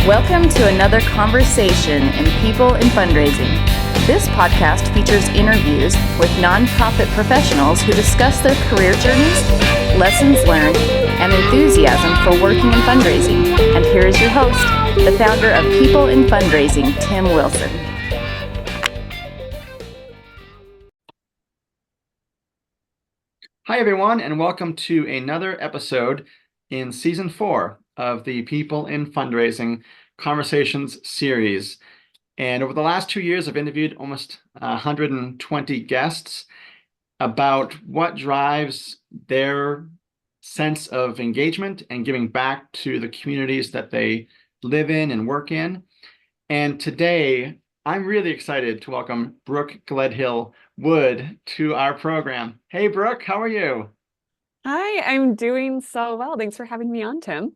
Welcome to another conversation in People in Fundraising. This podcast features interviews with nonprofit professionals who discuss their career journeys, lessons learned, and enthusiasm for working in fundraising. And here is your host, the founder of People in Fundraising, Tim Wilson. Hi, everyone, and welcome to another episode in Season 4 of the People in Fundraising Conversations series. And over the last 2 years, I've interviewed almost 120 guests about what drives their sense of engagement and giving back to the communities that they live in and work in. And today, I'm really excited to welcome Brooke Gledhill Wood to our program. Hey, Brooke, how are you? Hi, I'm doing so well. Thanks for having me on, Tim.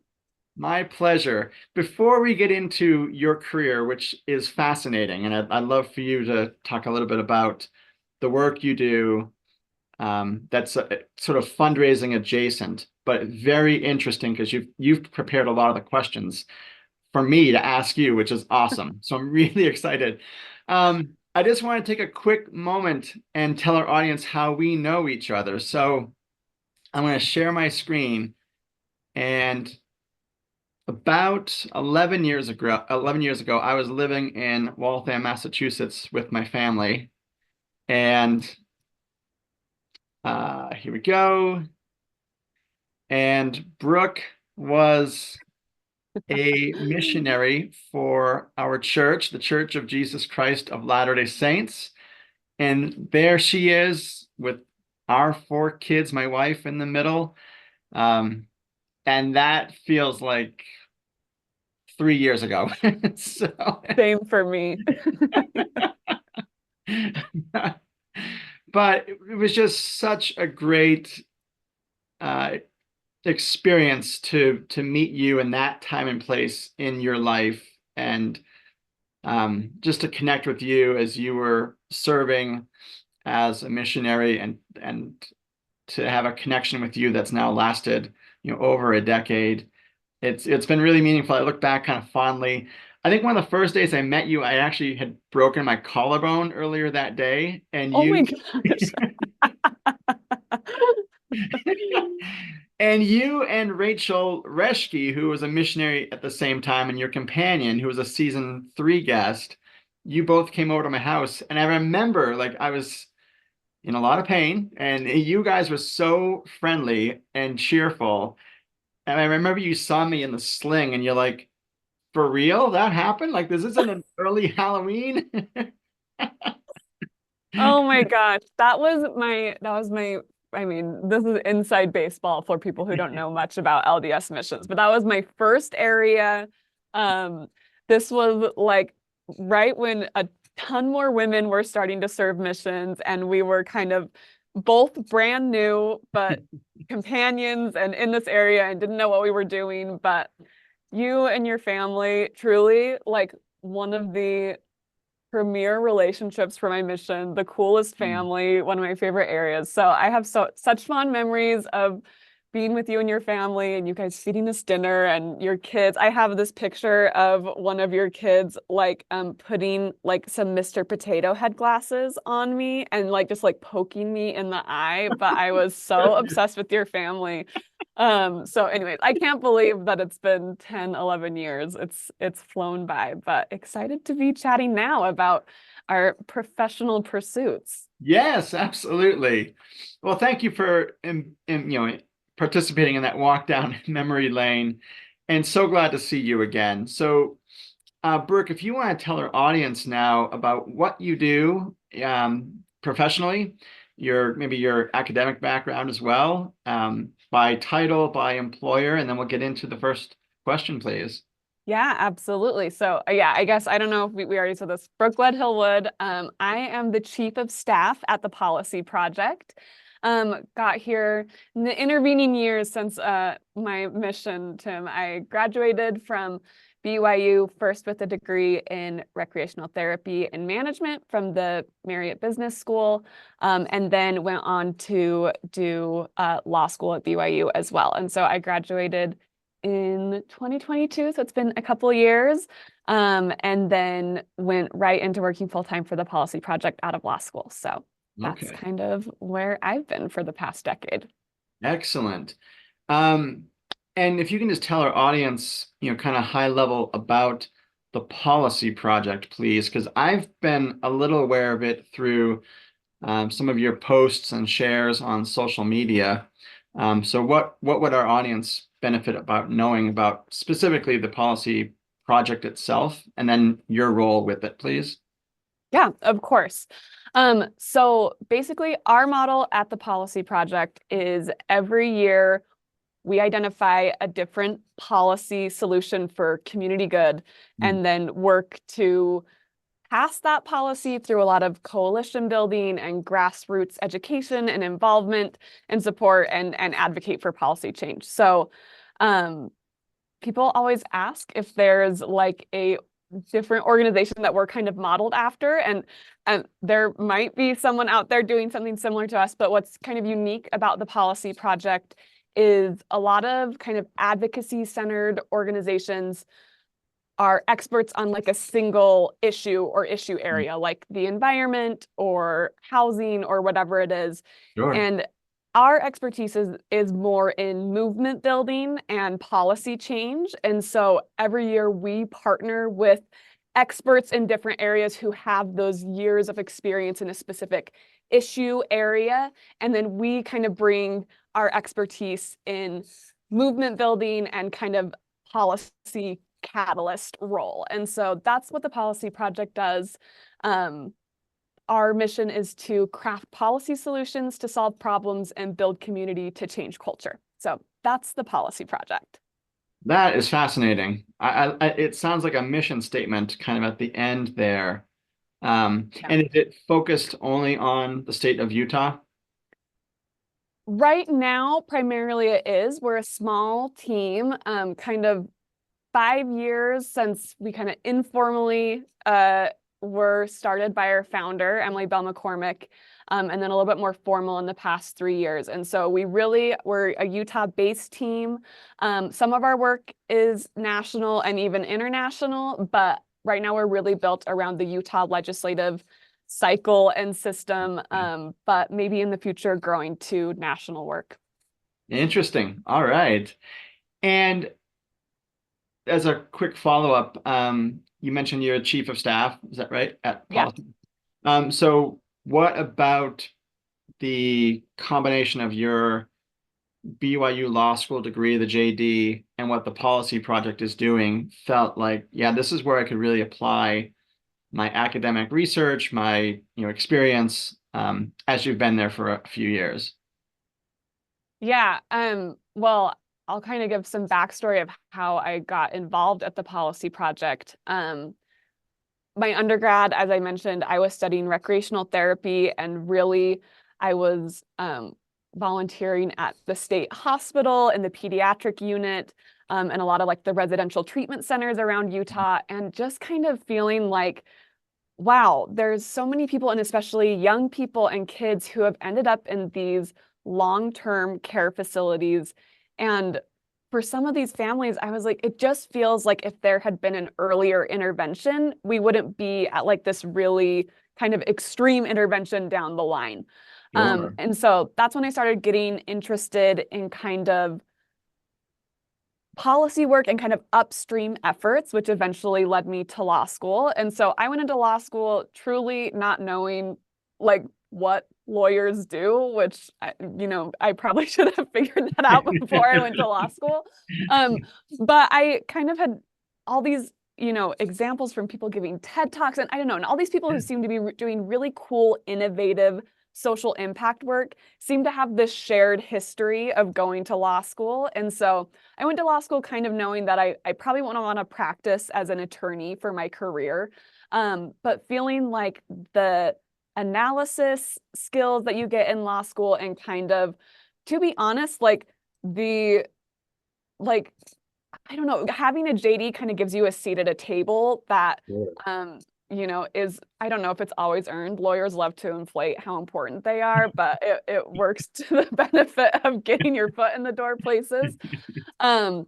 My pleasure. Before we get into your career, which is fascinating, and I'd love for you to talk a little bit about the work you do, that's sort of fundraising adjacent, but very interesting because you've prepared a lot of the questions for me to ask you, which is awesome. So I'm really excited. I just want to take a quick moment and tell our audience how we know each other. So I'm going to share my screen, and about 11 years ago, I was living in Waltham, Massachusetts with my family. And here we go. And Brooke was a missionary for our church, the Church of Jesus Christ of Latter-day Saints. And there she is with our 4 kids, my wife in the middle. And that feels like 3 years ago. So, Same for me. but it was just such a great experience to meet you in that time and place in your life, and just to connect with you as you were serving as a missionary, and to have a connection with you that's now lasted, over a decade. It's been really meaningful. I look back kind of fondly. I think one of the first days I met you, I actually had broken my collarbone earlier that day, and Oh my gosh. and you and Rachel Reschke, who was a missionary at the same time, and your companion, who was a season 3 guest, you both came over to my house, and I remember I was in a lot of pain, and you guys were so friendly and cheerful. And I remember you saw me in the sling, and you're like, "For real? That happened? Like, this isn't an early Halloween?" Oh my gosh. That was my, this is inside baseball for people who don't know much about LDS missions, but that was my first area. This was like right when a ton more women were starting to serve missions, and we were kind of both brand new, but companions and in this area, and didn't know what we were doing. But you and your family, truly like one of the premier relationships for my mission, the coolest family, one of my favorite areas. So I have such fond memories of being with you and your family, and you guys feeding us dinner, and your kids. I have this picture of one of your kids putting some Mr. Potato Head glasses on me and just poking me in the eye. But I was so obsessed with your family. So anyways, I can't believe that it's been 10, 11 years. It's flown by, but excited to be chatting now about our professional pursuits. Yes, absolutely. Well, thank you for participating in that walk down memory lane, and so glad to see you again. So, Brooke, if you want to tell our audience now about what you do professionally, maybe your academic background as well, by title, by employer, and then we'll get into the first question, please. Yeah, absolutely. So I guess I don't know if we already said this. Brooke Gledhill Wood. I am the Chief of Staff at the Policy Project. Got here in the intervening years since my mission, Tim. I graduated from BYU first with a degree in recreational therapy and management from the Marriott Business School, and then went on to do law school at BYU as well. And so I graduated in 2022, so it's been a couple years, and then went right into working full-time for the policy project out of law school. So that's Okay. kind of where I've been for the past decade. Excellent. Um, and if you can just tell our audience, kind of high level about the policy project, please, because I've been a little aware of it through some of your posts and shares on social media. So what would our audience benefit about knowing about specifically the policy project itself and then your role with it, please? Yeah, of course. So basically our model at the policy project is every year we identify a different policy solution for community good and then work to pass that policy through a lot of coalition building and grassroots education and involvement and support and advocate for policy change. So people always ask if there's like a different organization that we're kind of modeled after, and there might be someone out there doing something similar to us, but what's kind of unique about the policy project is a lot of kind of advocacy centered organizations are experts on like a single issue or issue area, like the environment or housing or whatever it is. Sure. And our expertise is more in movement building and policy change. And so every year we partner with experts in different areas who have those years of experience in a specific issue area. And then we kind of bring our expertise in movement building and kind of policy catalyst role. And so that's what the policy project does. Our mission is to craft policy solutions to solve problems and build community to change culture. So that's the policy project. That is fascinating. It sounds like a mission statement kind of at the end there. And is it focused only on the state of Utah? Right now, primarily it is. We're a small team, kind of 5 years since we kind of informally were started by our founder, Emily Bell McCormick, and then a little bit more formal in the past 3 years. And so we're a Utah-based team. Some of our work is national and even international, but right now we're really built around the Utah legislative cycle and system, but maybe in the future growing to national work. Interesting. All right. And as a quick follow-up, you mentioned you're a chief of staff, is that right? At policy. So what about the combination of your BYU law school degree, the JD, and what the policy project is doing felt like, yeah, this is where I could really apply my academic research, my experience, as you've been there for a few years? Yeah, well, I'll kind of give some backstory of how I got involved at the policy project. My undergrad, as I mentioned, I was studying recreational therapy, and really I was volunteering at the state hospital in the pediatric unit, and a lot of like the residential treatment centers around Utah, and just kind of feeling like, wow, there's so many people, and especially young people and kids who have ended up in these long-term care facilities. And for some of these families, I was like, it just feels like if there had been an earlier intervention, we wouldn't be at like this really kind of extreme intervention down the line. Sure. And so that's when I started getting interested in kind of policy work and kind of upstream efforts, which eventually led me to law school. And so I went into law school truly not knowing like what lawyers do, which I probably should have figured that out before I went to law school. But I kind of had all these examples from people giving TED Talks, and I don't know, and all these people who seem to be doing really cool, innovative social impact work seem to have this shared history of going to law school. And so I went to law school kind of knowing that I probably wouldn't want to practice as an attorney for my career, but feeling like the analysis skills that you get in law school, and kind of, to be honest, like I don't know, having a JD kind of gives you a seat at a table that I don't know if it's always earned. Lawyers love to inflate how important they are, but it works to the benefit of getting your foot in the door places. And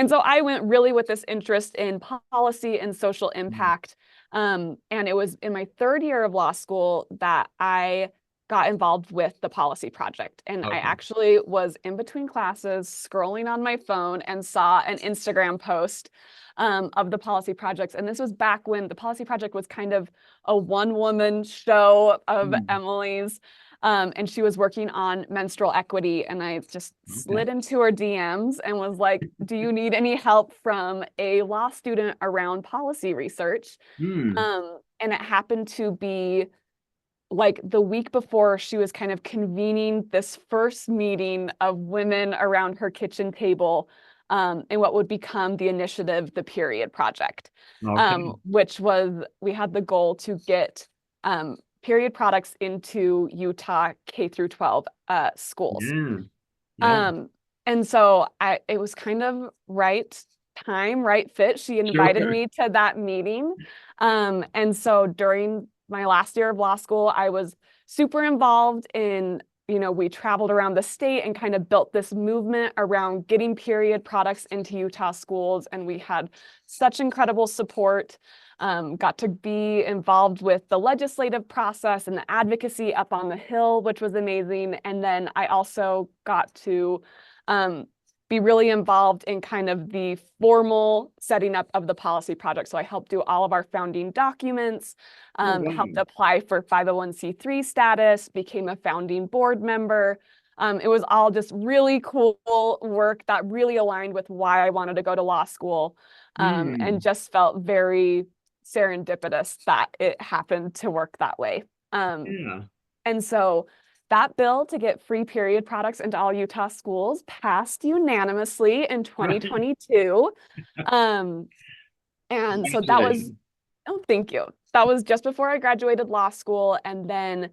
so I went really with this interest in policy and social impact. And it was in my third year of law school that I got involved with the policy project. And I actually was in between classes scrolling on my phone and saw an Instagram post of the policy projects. And this was back when the policy project was kind of a one-woman show of Emily's. And she was working on menstrual equity. And I just slid into her DMs and was like, do you need any help from a law student around policy research? And it happened to be like the week before she was kind of convening this first meeting of women around her kitchen table in what would become the initiative, the Period Project, which was, we had the goal to get period products into Utah K through 12 schools. And so it was kind of right time, right fit. She invited me to that meeting. And so during my last year of law school, I was super involved in, we traveled around the state and kind of built this movement around getting period products into Utah schools. And we had such incredible support, got to be involved with the legislative process and the advocacy up on the Hill, which was amazing. And then I also got to be really involved in kind of the formal setting up of the policy project. So I helped do all of our founding documents, helped apply for 501c3 status, became a founding board member. It was all just really cool work that really aligned with why I wanted to go to law school, and just felt very serendipitous that it happened to work that way. And so that bill to get free period products into all Utah schools passed unanimously in 2022. And so that was, thank you. That was just before I graduated law school. And then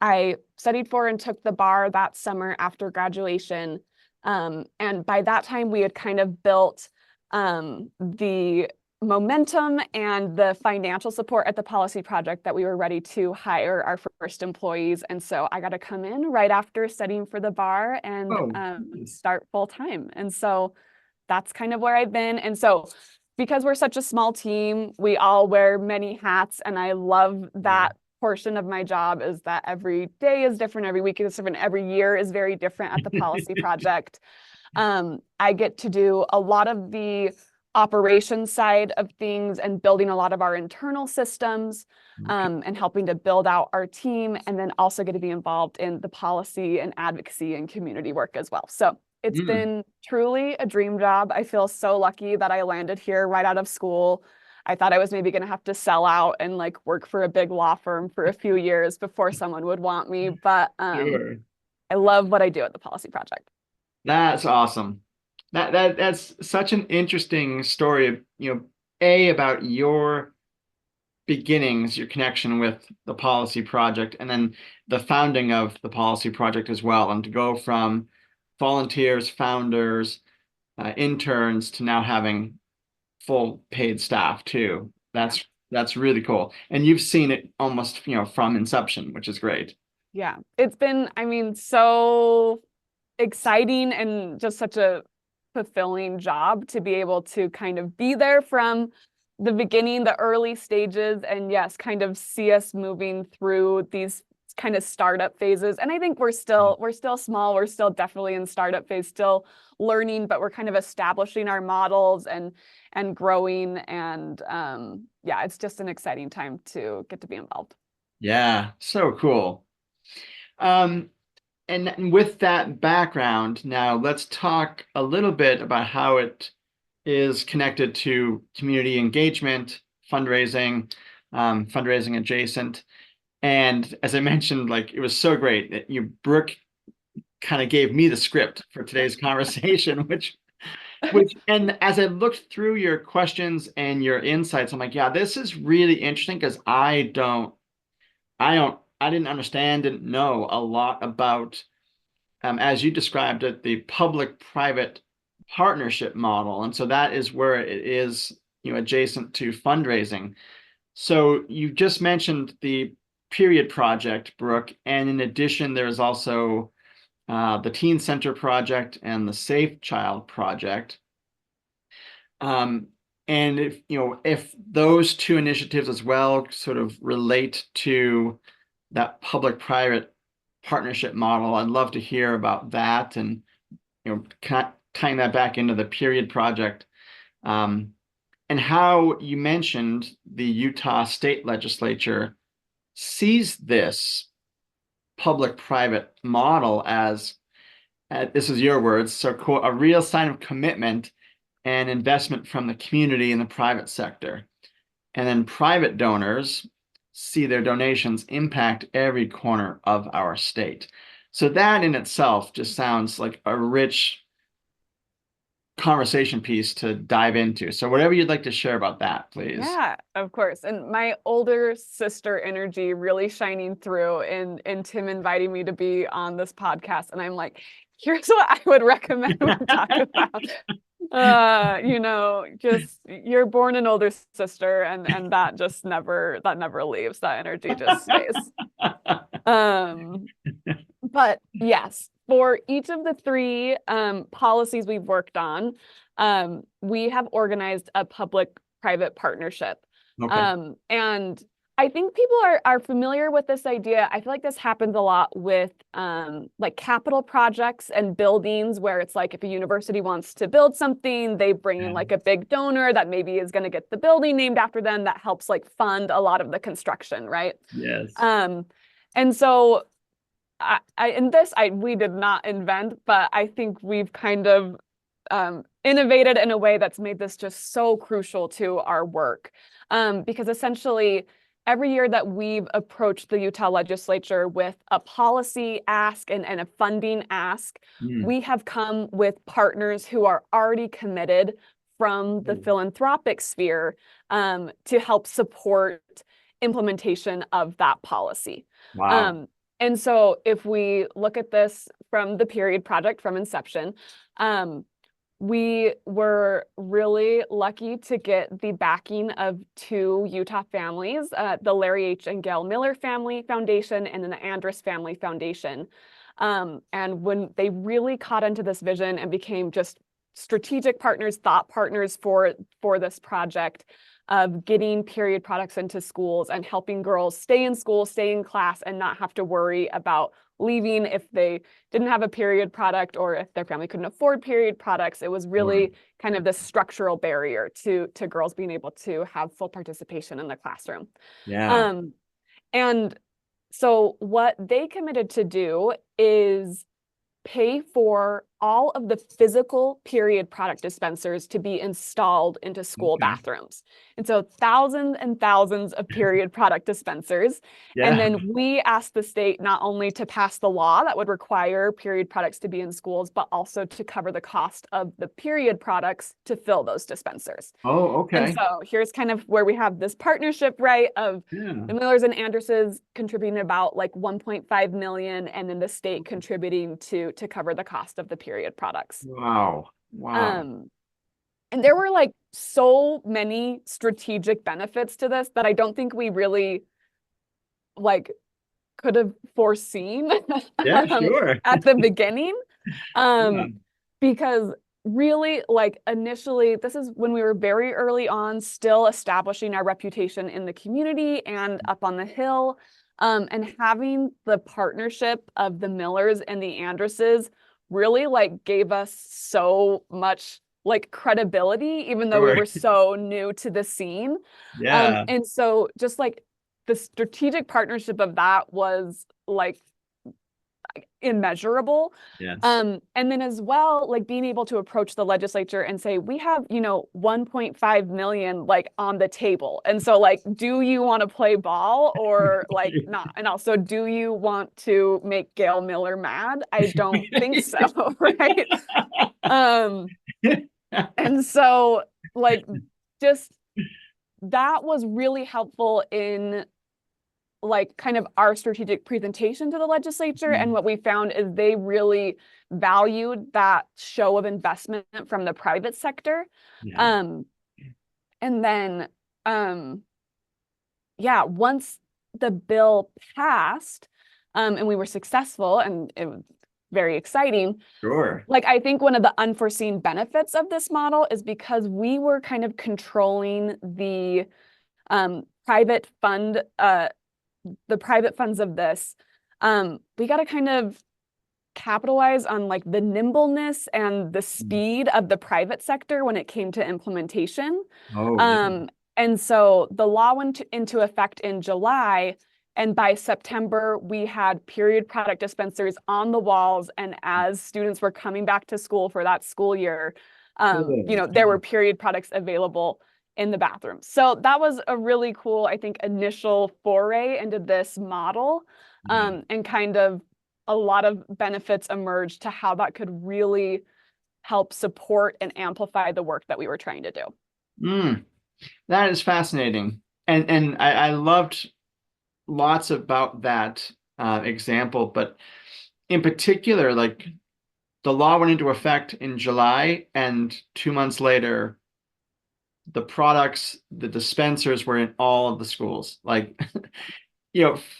I studied for and took the bar that summer after graduation. And by that time, we had kind of built the momentum and the financial support at the policy project that we were ready to hire our first employees. And so I got to come in right after studying for the bar and start full time. And so that's kind of where I've been. And so because we're such a small team, we all wear many hats. And I love that portion of my job is that every day is different, every week is different, every year is very different at the policy project. I get to do a lot of the operations side of things and building a lot of our internal systems, and helping to build out our team, and then also get to be involved in the policy and advocacy and community work as well. So it's been truly a dream job. I feel so lucky that I landed here right out of school. I thought I was maybe going to have to sell out and like work for a big law firm for a few years before someone would want me, but I love what I do at the policy project. That's awesome. That's such an interesting story, about your beginnings, your connection with the policy project, and then the founding of the policy project as well, and to go from volunteers, founders, interns to now having full paid staff too. That's really cool. And you've seen it almost, from inception, which is great. Yeah, it's been, so exciting and just such a fulfilling job to be able to kind of be there from the beginning, the early stages, and yes, kind of see us moving through these kind of startup phases. And I think we're still small, we're still definitely in startup phase, still learning, but we're kind of establishing our models and growing, and it's just an exciting time to get to be involved. Yeah, so cool. And with that background, now let's talk a little bit about how it is connected to community engagement, fundraising, fundraising adjacent. And as I mentioned, it was so great that Brooke kind of gave me the script for today's conversation, which, and as I looked through your questions and your insights, I'm like, yeah, this is really interesting because I didn't understand, didn't know a lot about, as you described it, the public-private partnership model. And so that is where it is, adjacent to fundraising. So you just mentioned the Period Project, Brooke, and in addition, there's also the Teen Center Project and the Safe Child Project. Um, and if those two initiatives as well sort of relate to that public-private partnership model, I'd love to hear about that, and tying that back into the Period Project. And how you mentioned the Utah State Legislature sees this public-private model as, this is your words, so quote, a real sign of commitment and investment from the community and the private sector. And then private donors see their donations impact every corner of our state. So that in itself just sounds like a rich conversation piece to dive into. So whatever you'd like to share about that, please. Yeah, of course. And my older sister energy really shining through in Tim inviting me to be on this podcast. And I'm like, here's what I would recommend we talk about. Just you're born an older sister, and that just never leaves. That energy just stays. But yes, for each of the three policies we've worked on, we have organized a public-private partnership. Okay. And I think people are familiar with this idea. I feel like this happens a lot with like capital projects and buildings, where it's like if a university wants to build something, they bring in like a big donor that maybe is going to get the building named after them, that helps like fund a lot of the construction, right? Yes. And so we did not invent, but I think we've kind of innovated in a way that's made this just so crucial to our work. Because essentially, every year that we've approached the Utah legislature with a policy ask and a funding ask, we have come with partners who are already committed from the philanthropic sphere to help support implementation of that policy. Wow. And so if we look at this from the Period Project from inception, we were really lucky to get the backing of two Utah families, the Larry H. and Gail Miller Family Foundation and then the Andrus Family Foundation. And when they really caught into this vision and became just strategic partners, thought partners for this project of getting period products into schools and helping girls stay in school, stay in class, and not have to worry about leaving if they didn't have a period product or if their family couldn't afford period products. It was really kind of this structural barrier to girls being able to have full participation in the classroom. Yeah. And so what they committed to do is pay for all of the physical period product dispensers to be installed into school bathrooms. And so thousands and thousands of period product dispensers. Yeah. And then we asked the state not only to pass the law that would require period products to be in schools, but also to cover the cost of the period products to fill those dispensers. Oh, okay. And so here's kind of where we have this partnership, right, of the Millers and Andruses contributing about like 1.5 million, and then the state contributing to cover the cost of the period products. Wow. Wow. And there were like so many strategic benefits to this that I don't think we really like could have foreseen Sure. at the beginning. Because really, like initially, this is when we were very early on, still establishing our reputation in the community and up on the Hill, and having the partnership of the Millers and the Andruses really like gave us so much like credibility, even though we were so new to the scene. And so just like the strategic partnership of that was like immeasurable. And then as well, like being able to approach the legislature and say, we have, 1.5 million like on the table. And so like, do you want to play ball or like not? And also, do you want to make Gail Miller mad? I don't think so. Right. And so like, just that was really helpful in like kind of our strategic presentation to the legislature. And what we found is they really valued that show of investment from the private sector. And then yeah, once the bill passed, and we were successful, and it was very exciting. Sure. Like, I think one of the unforeseen benefits of this model is because we were kind of controlling private fund, the private funds of this. We got to kind of capitalize on like the nimbleness and the speed of the private sector when it came to implementation. Oh, yeah. And so the law went into effect in July, and by September, we had period product dispensers on the walls. And as students were coming back to school for that school year, there were period products available in the bathroom. So that was a really cool, I think, initial foray into this model, and kind of a lot of benefits emerged to how that could really help support and amplify the work that we were trying to do. That is fascinating. And I loved lots about that example, but in particular, like the law went into effect in July, and 2 months later, the products, the dispensers were in all of the schools. Like,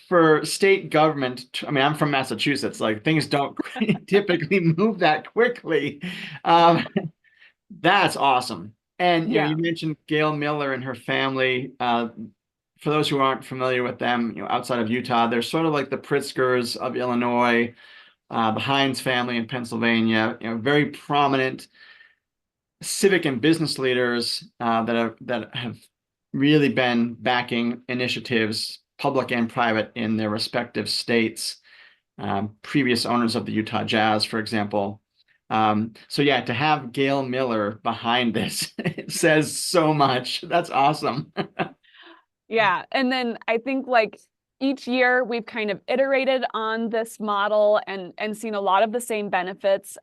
for state government, I mean, I'm from Massachusetts, like things don't typically move that quickly. That's awesome. And Yeah. you mentioned Gail Miller and her family. For those who aren't familiar with them, outside of Utah, they're sort of like the Pritzkers of Illinois, the Heinz family in Pennsylvania. Very prominent civic and business leaders that have really been backing initiatives, public and private, in their respective states. Previous owners of the Utah Jazz, for example. So yeah, to have Gail Miller behind this, it says so much. That's awesome. Yeah. And then I think like each year we've kind of iterated on this model and seen a lot of the same benefits.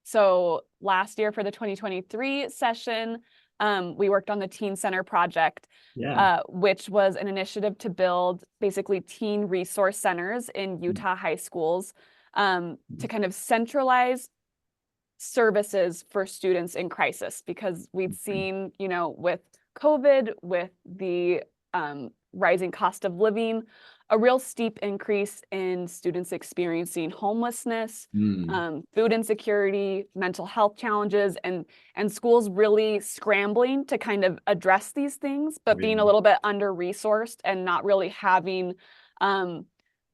So last year for the 2023 session, we worked on the Teen Center project, which was an initiative to build basically teen resource centers in Utah high schools, to kind of centralize services for students in crisis, because we'd seen, with COVID, with the rising cost of living, a real steep increase in students experiencing homelessness, food insecurity, mental health challenges, and schools really scrambling to kind of address these things, but being a little bit under-resourced and not really having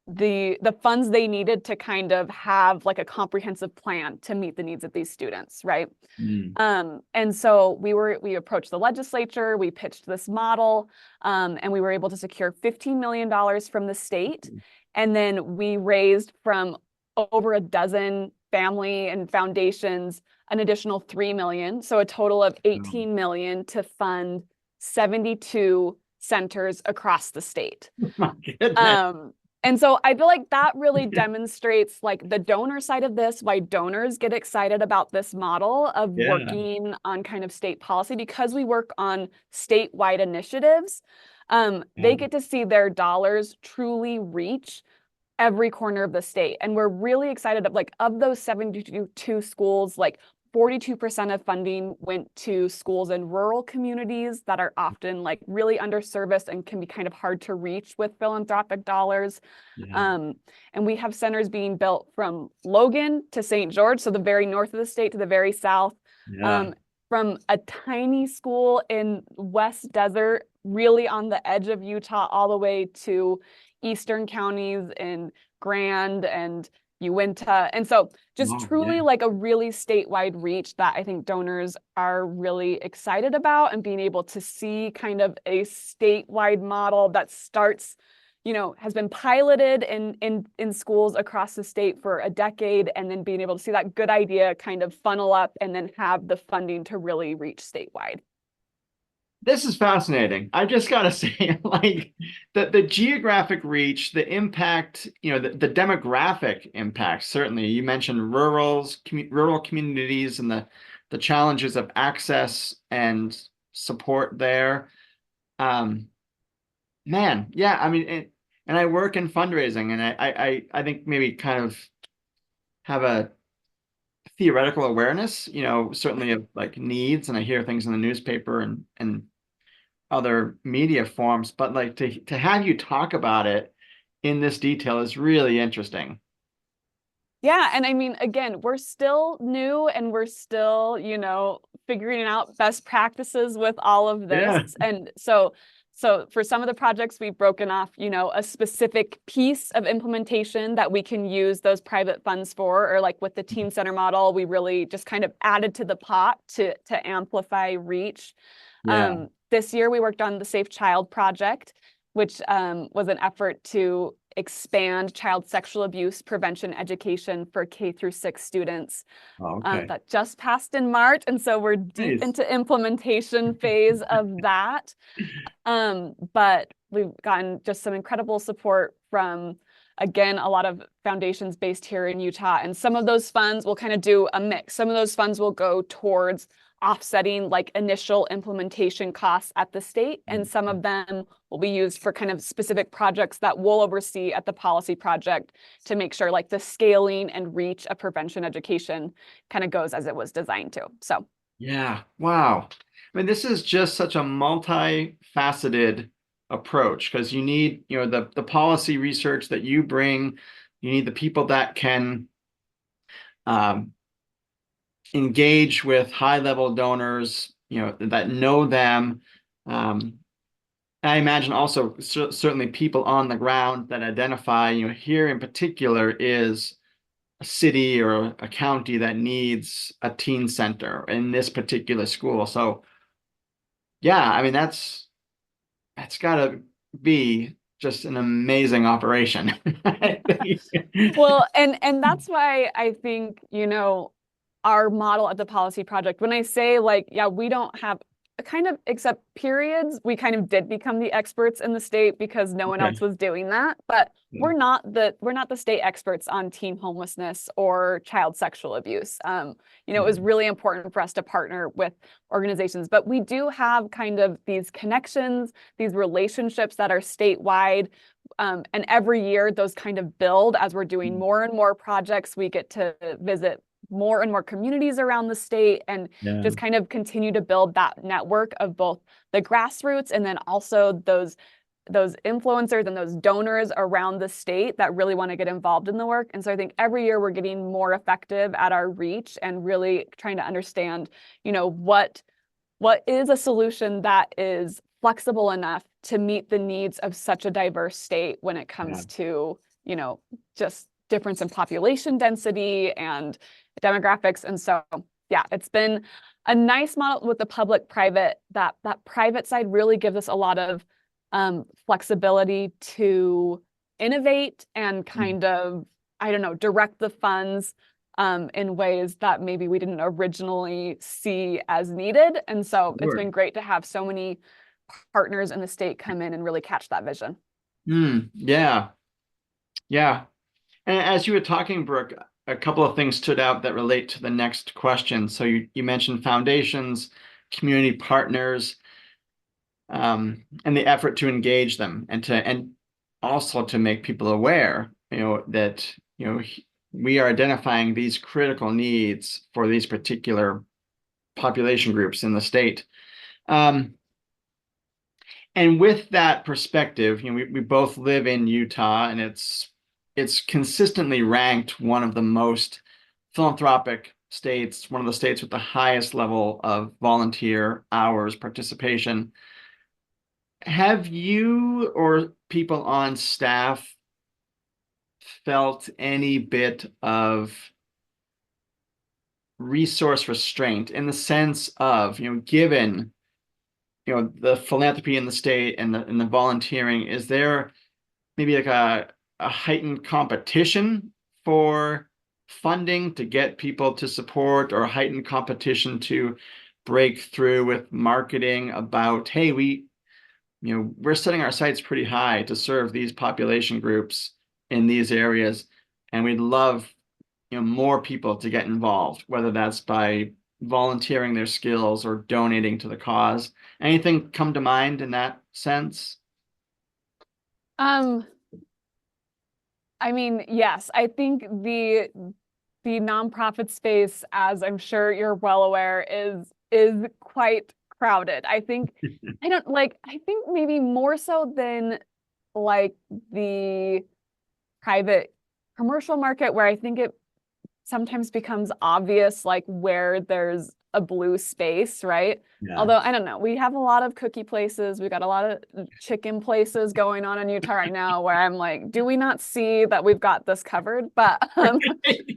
the funds they needed to kind of have like a comprehensive plan to meet the needs of these students, right? And so we approached the legislature, we pitched this model, and we were able to secure $15 million from the state. And then we raised from over a dozen family and foundations an additional $3 million. So a total of $18 million to fund 72 centers across the state. My goodness. And so I feel like that really demonstrates like the donor side of this, why donors get excited about this model of working on kind of state policy, because we work on statewide initiatives. They get to see their dollars truly reach every corner of the state. And we're really excited of those 72 schools, like 42% of funding went to schools in rural communities that are often like really underserviced and can be kind of hard to reach with philanthropic dollars. And we have centers being built from Logan to St. George, so the very north of the state to the very south, from a tiny school in West Desert, really on the edge of Utah, all the way to eastern counties in Grand and Uinta. And so just truly like a really statewide reach that I think donors are really excited about, and being able to see kind of a statewide model that starts, has been piloted in schools across the state for a decade, and then being able to see that good idea kind of funnel up and then have the funding to really reach statewide. This is fascinating. I just got to say, like the geographic reach, the impact, the demographic impact, certainly. You mentioned rural communities and the challenges of access and support there. Man, yeah, I mean, and I work in fundraising, and I think maybe kind of have a theoretical awareness, certainly of like needs, and I hear things in the newspaper and other media forms, but like to have you talk about it in this detail is really interesting. Yeah, and I mean, again, we're still new and we're still, figuring out best practices with all of this. Yeah. And so for some of the projects, we've broken off, a specific piece of implementation that we can use those private funds for, or like with the teen center model, we really just kind of added to the pot to amplify reach. Yeah. This year we worked on the Safe Child Project, which was an effort to expand child sexual abuse prevention education for K through 6 students. Oh, okay. That just passed in March, and so we're deep Nice. into implementation phase of that. But we've gotten just some incredible support from, again, a lot of foundations based here in Utah, and some of those funds will kind of do a mix. Some of those funds will go towards offsetting like initial implementation costs at the state, and some of them will be used for kind of specific projects that we'll oversee at the policy project to make sure like the scaling and reach of prevention education kind of goes as it was designed to. So Yeah. Wow. I mean, this is just such a multifaceted approach because you need, the policy research that you bring, you need the people that can um, engage with high-level donors, that know them. I imagine also certainly people on the ground that identify, here in particular is a city or a county that needs a teen center in this particular school. So yeah, I mean that's gotta be just an amazing operation. well, and that's why I think, our model at the policy project, when I say like, yeah, we don't have kind of, except periods, we kind of did become the experts in the state because no one else Okay. was doing that. But we're not the state experts on teen homelessness or child sexual abuse. It was really important for us to partner with organizations, but we do have kind of these connections, these relationships that are statewide. And every year those kind of build as we're doing more and more projects. We get to visit more and more communities around the state and Yeah. just kind of continue to build that network of both the grassroots and then also those influencers and those donors around the state that really want to get involved in the work. And so I think every year we're getting more effective at our reach and really trying to understand, what is a solution that is flexible enough to meet the needs of such a diverse state when it comes to, just difference in population density and demographics. And so, yeah, it's been a nice model with the public-private. That private side really gives us a lot of flexibility to innovate and kind of, I don't know, direct the funds in ways that maybe we didn't originally see as needed. And so it's been great to have so many partners in the state come in and really catch that vision. Yeah. Yeah. And as you were talking, Brooke, a couple of things stood out that relate to the next question. So you mentioned foundations, community partners, and the effort to engage them and also to make people aware, that, we are identifying these critical needs for these particular population groups in the state. And with that perspective, we both live in Utah, and it's consistently ranked one of the most philanthropic states, one of the states with the highest level of volunteer hours participation. Have you or people on staff felt any bit of resource restraint in the sense of, given, the philanthropy in the state and the volunteering, is there maybe like a heightened competition for funding to get people to support, or a heightened competition to break through with marketing about, hey, we're setting our sights pretty high to serve these population groups in these areas, and we'd love, more people to get involved, whether that's by volunteering their skills or donating to the cause. Anything come to mind in that sense? I mean, yes, I think the nonprofit space, as I'm sure you're well aware, is quite crowded. I think I think maybe more so than like the private commercial market, where I think it sometimes becomes obvious like where there's a blue space, right? Yeah. Although I don't know, we have a lot of cookie places, we got a lot of chicken places going on in Utah right now where I'm like, do we not see that we've got this covered? But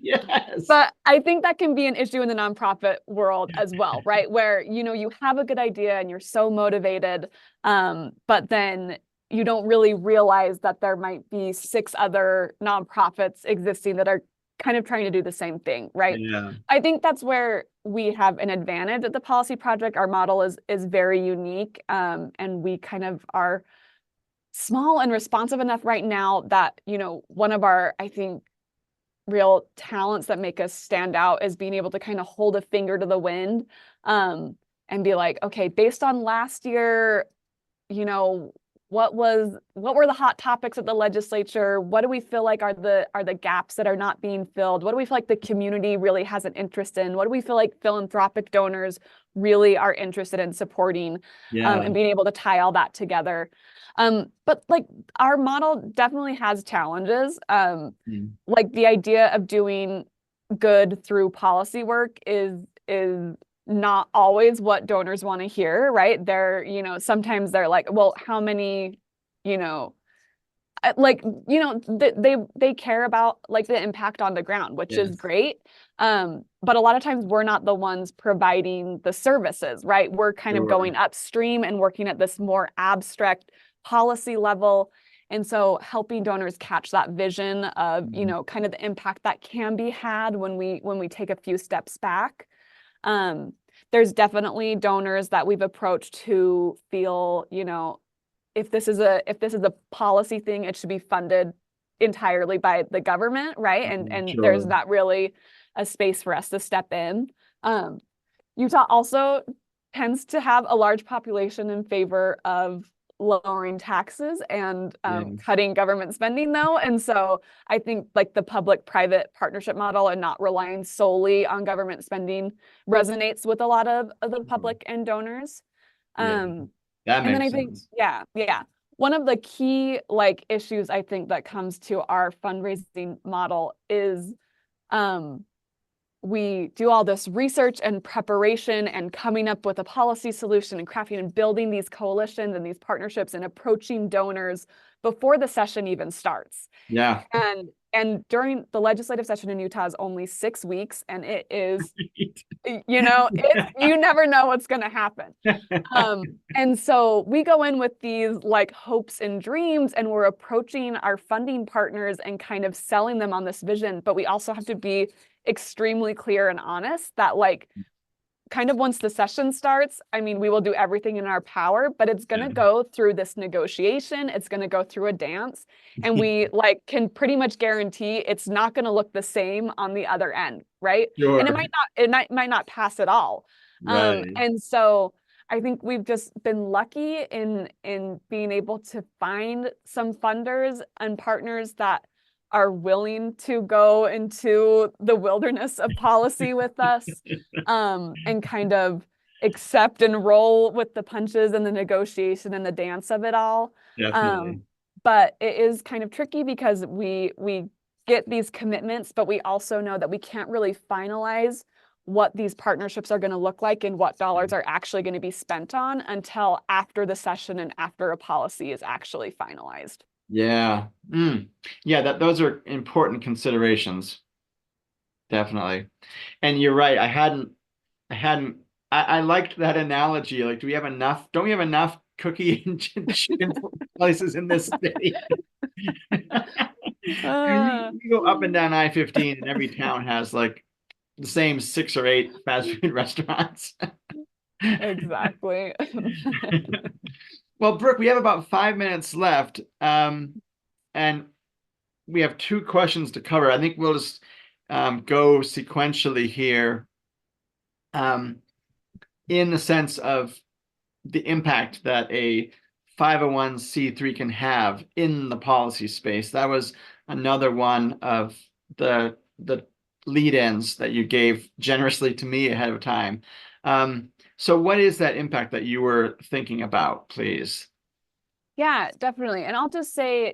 Yes. but I think that can be an issue in the nonprofit world as well, right? Where, you know, you have a good idea and you're so motivated, but then you don't really realize that there might be 6 other nonprofits existing that are kind of trying to do the same thing, right? Yeah. I think that's where we have an advantage at the Policy Project. Our model is very unique, and we kind of are small and responsive enough right now that, you know, one of our, I think, real talents that make us stand out is being able to kind of hold a finger to the wind, and be like, okay, based on last year, you know, what were the hot topics at the legislature? What do we feel like are the gaps that are not being filled? What do we feel like the community really has an interest in? What do we feel like philanthropic donors really are interested in supporting? And being able to tie all that together. But like our model definitely has challenges. Like the idea of doing good through policy work is not always what donors want to hear, right? They're, you know, sometimes they're like, well, how many, you know, like, you know, they care about like the impact on the ground, which is great. But a lot of times we're not the ones providing the services, right? We're kind of going upstream and working at this more abstract policy level. And so helping donors catch that vision of, you know, kind of the impact that can be had when we take a few steps back. There's definitely donors that we've approached who feel, you know, if this is a policy thing, it should be funded entirely by the government, right? And there's not really a space for us to step in. Utah also tends to have a large population in favor of lowering taxes and cutting government spending, though. And so I think like the public-private partnership model and not relying solely on government spending resonates with a lot of the public and donors. That makes I sense. think, yeah. One of the key like issues I think that comes to our fundraising model is we do all this research and preparation and coming up with a policy solution and crafting and building these coalitions and these partnerships and approaching donors before the session even starts. Yeah. And during the legislative session in Utah is only 6 weeks, and it is, you know, you never know what's going to happen. And so we go in with these like hopes and dreams, and we're approaching our funding partners and kind of selling them on this vision. But we also have to be extremely clear and honest that like kind of once the session starts, I mean, we will do everything in our power, but it's going to go through this negotiation. It's going to go through a dance, and we like can pretty much guarantee it's not going to look the same on the other end, right? And it might not pass at all. And so I think we've just been lucky in being able to find some funders and partners that are willing to go into the wilderness of policy with us, and kind of accept and roll with the punches and the negotiation and the dance of it all. Definitely. But it is kind of tricky because we get these commitments, but we also know that we can't really finalize what these partnerships are going to look like and what dollars are actually going to be spent on until after the session and after a policy is actually finalized. Yeah. Yeah, those are important considerations. Definitely. And you're right. I liked that analogy. Like, don't we have enough cookie and chicken places in this city? You go up and down I-15 and every town has like the same 6 or 8 fast food restaurants. Exactly. Well, Brooke, we have about 5 minutes left, and we have 2 questions to cover. I think we'll just go sequentially here, in the sense of the impact that a 501c3 can have in the policy space. That was another one of the lead-ins that you gave generously to me ahead of time. So what is that impact that you were thinking about, please? Yeah, definitely. And I'll just say,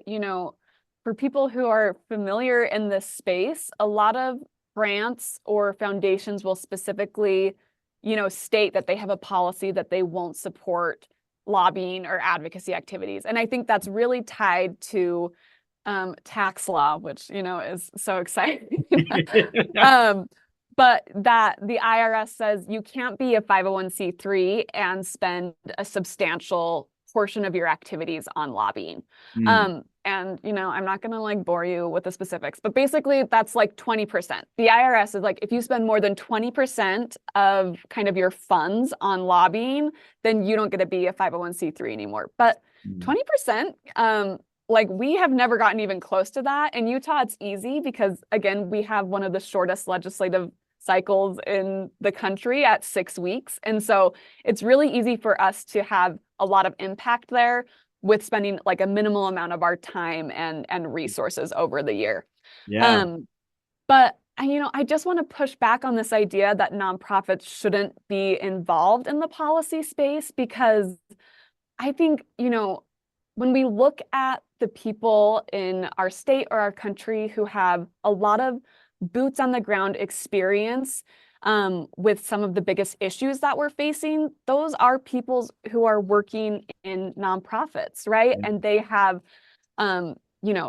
for people who are familiar in this space, a lot of grants or foundations will specifically, state that they have a policy that they won't support lobbying or advocacy activities. And I think that's really tied to tax law, which, is so exciting. But that the IRS says you can't be a 501c3 and spend a substantial portion of your activities on lobbying. And I'm not gonna like bore you with the specifics, but basically that's like 20%. The IRS is like, if you spend more than 20% of kind of your funds on lobbying, then you don't get to be a 501c3 anymore. But 20%, like we have never gotten even close to that. In Utah, it's easy because again, we have one of the shortest legislative cycles in the country at 6 weeks. And so it's really easy for us to have a lot of impact there with spending like a minimal amount of our time and resources over the year. Yeah. But I just want to push back on this idea that nonprofits shouldn't be involved in the policy space, because I think, when we look at the people in our state or our country who have a lot of boots on the ground experience with some of the biggest issues that we're facing, those are people who are working in nonprofits, right? And they have,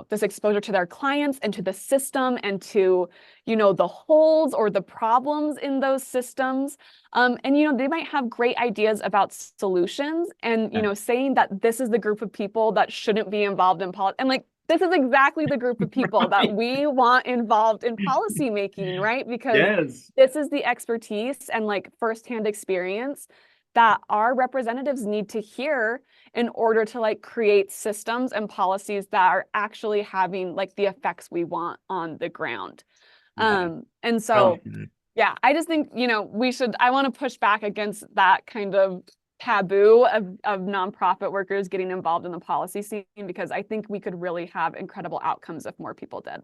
this exposure to their clients and to the system and to, the holes or the problems in those systems. And, they might have great ideas about solutions and, saying that this is the group of people that shouldn't be involved in politics. And like, this is exactly the group of people that we want involved in policy making, right? Because this is the expertise and like firsthand experience that our representatives need to hear in order to like create systems and policies that are actually having like the effects we want on the ground. And so, yeah, I just think, I want to push back against that kind of taboo of nonprofit workers getting involved in the policy scene, because I think we could really have incredible outcomes if more people did.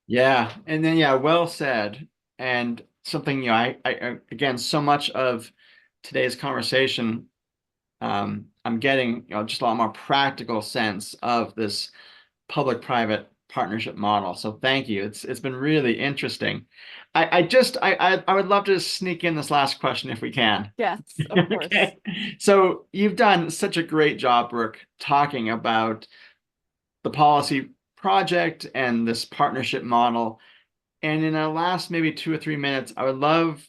Yeah. And then, yeah, well said. And something, I again, so much of today's conversation, I'm getting, just a lot more practical sense of this public-private partnership model. So thank you. It's been really interesting. I would love to sneak in this last question if we can. Yes, of course. Okay. So you've done such a great job, Brooke, talking about the policy project and this partnership model. And in our last maybe 2 or 3 minutes, I would love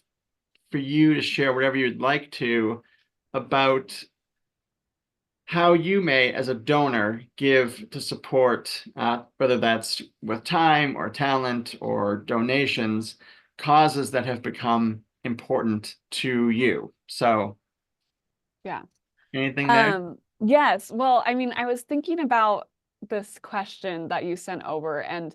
for you to share whatever you'd like to about how you may, as a donor, give to support, whether that's with time or talent or donations, causes that have become important to you. So, yeah. Anything there? Yes. Well, I was thinking about this question that you sent over, and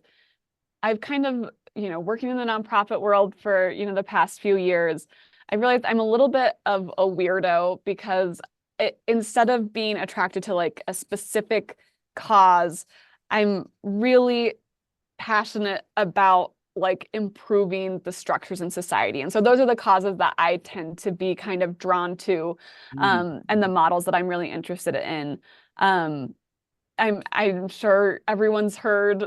I've kind of, working in the nonprofit world for, the past few years, I realized I'm a little bit of a weirdo, because instead of being attracted to like a specific cause, I'm really passionate about like improving the structures in society. And so those are the causes that I tend to be kind of drawn to, and the models that I'm really interested in. I'm sure everyone's heard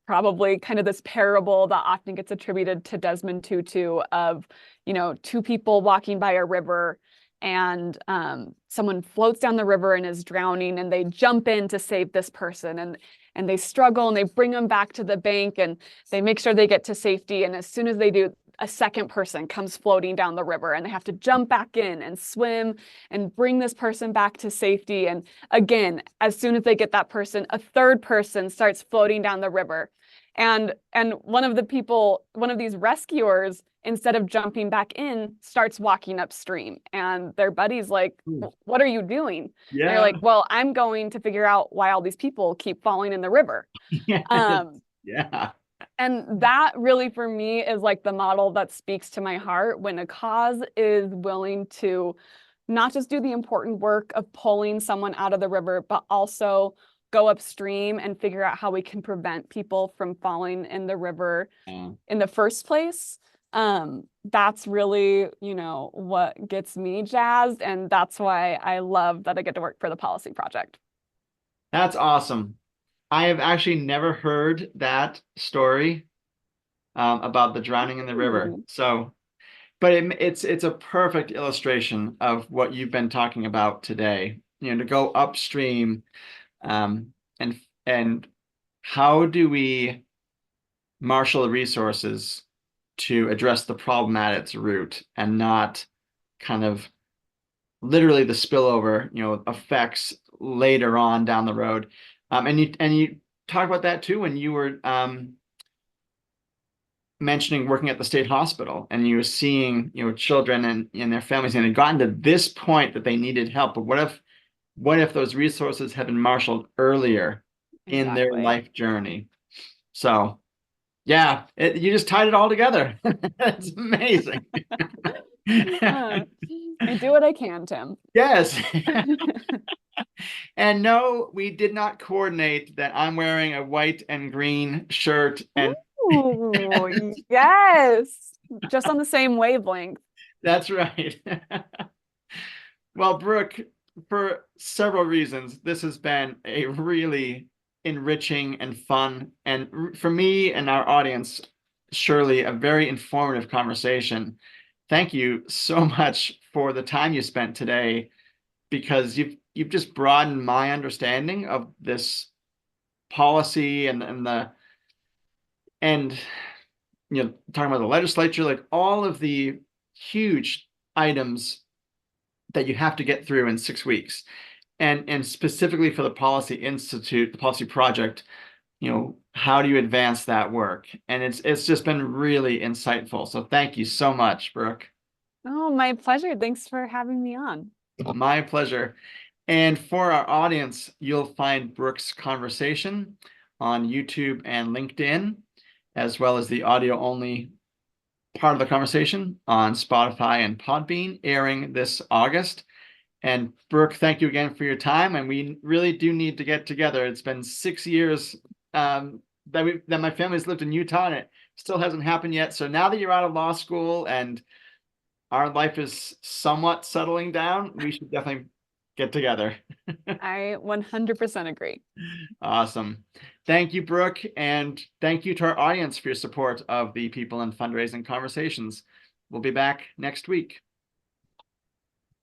probably kind of this parable that often gets attributed to Desmond Tutu of, 2 people walking by a river, and someone floats down the river and is drowning, and they jump in to save this person, and they struggle and they bring them back to the bank and they make sure they get to safety. And as soon as they do, a second person comes floating down the river, and they have to jump back in and swim and bring this person back to safety. And again, as soon as they get that person, a third person starts floating down the river. And one of these rescuers, instead of jumping back in, starts walking upstream. And their buddy's like, what are you doing? Yeah. And they're like, well, I'm going to figure out why all these people keep falling in the river. Yeah. And that really, for me, is like the model that speaks to my heart, when a cause is willing to not just do the important work of pulling someone out of the river, but also go upstream and figure out how we can prevent people from falling in the river in the first place. That's really, what gets me jazzed. And that's why I love that I get to work for the policy project. That's awesome. I have actually never heard that story about the drowning in the river. Ooh. So, but it's a perfect illustration of what you've been talking about today. To go upstream, um, and how do we marshal the resources to address the problem at its root and not kind of literally the spillover, effects later on down the road. And you talk about that too when you were mentioning working at the state hospital and you were seeing, children and their families and had gotten to this point that they needed help. But what if those resources had been marshaled earlier in their Exactly. life journey? So yeah, you just tied it all together. That's amazing. I do what I can, Tim. Yes. And no, we did not coordinate that I'm wearing a white and green shirt and Ooh, yes. Just on the same wavelength. that's right. Well, Brooke, for several reasons, this has been a really enriching and fun, and for me and our audience, surely a very informative conversation. Thank you so much for the time you spent today, because you've just broadened my understanding of this policy and talking about the legislature, like all of the huge items that you have to get through in 6 weeks, and specifically for the Policy Institute, the policy project, how do you advance that work? And it's just been really insightful. So thank you so much, Brooke. Oh, my pleasure. Thanks for having me on. My pleasure. And for our audience, you'll find Brooke's conversation on YouTube and LinkedIn, as well as the audio only part of the conversation on Spotify and Podbean, airing this August. And Brooke, thank you again for your time. And we really do need to get together. It's been 6 years that my family's lived in Utah, and it still hasn't happened yet. So now that you're out of law school and our life is somewhat settling down, we should definitely get together. I 100% agree. Awesome. Thank you, Brooke. And thank you to our audience for your support of the People in Fundraising Conversations. We'll be back next week.